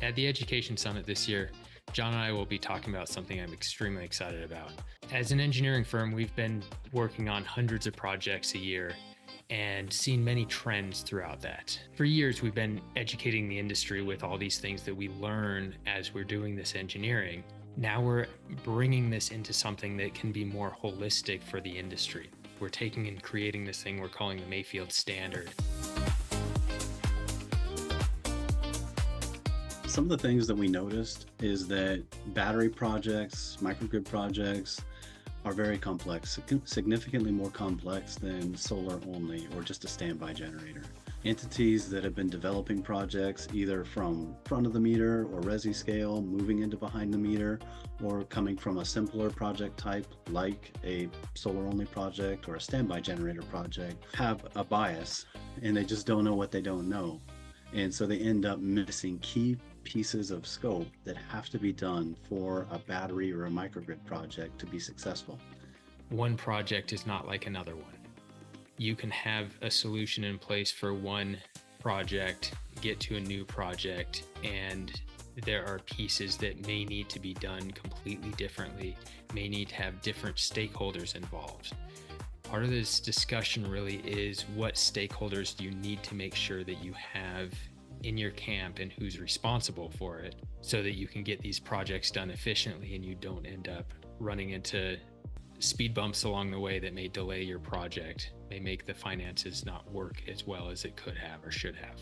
At the Education Summit this year, Jon and I will be talking about something I'm extremely excited about. As an engineering firm, we've been working on hundreds of projects a year and seen many trends throughout that. For years, we've been educating the industry with all these things that we learn as we're doing this engineering. Now we're bringing this into something that can be more holistic for the industry. We're taking and creating this thing we're calling the Mayfield Standard. Some of the things that we noticed is that battery projects, microgrid projects are very complex, significantly more complex than solar only or just a standby generator. Entities that have been developing projects either from front of the meter or resi scale, moving into behind the meter, or coming from a simpler project type like a solar only project or a standby generator project have a bias and they just don't know what they don't know. And so they end up missing key pieces of scope that have to be done for a battery or a microgrid project to be successful. One project is not like another one. You can have a solution in place for one project, get to a new project, and there are pieces that may need to be done completely differently, may need to have different stakeholders involved. Part of this discussion really is what stakeholders do you need to make sure that you have in your camp and who's responsible for it so that you can get these projects done efficiently and you don't end up running into speed bumps along the way that may delay your project, may make the finances not work as well as it could have or should have.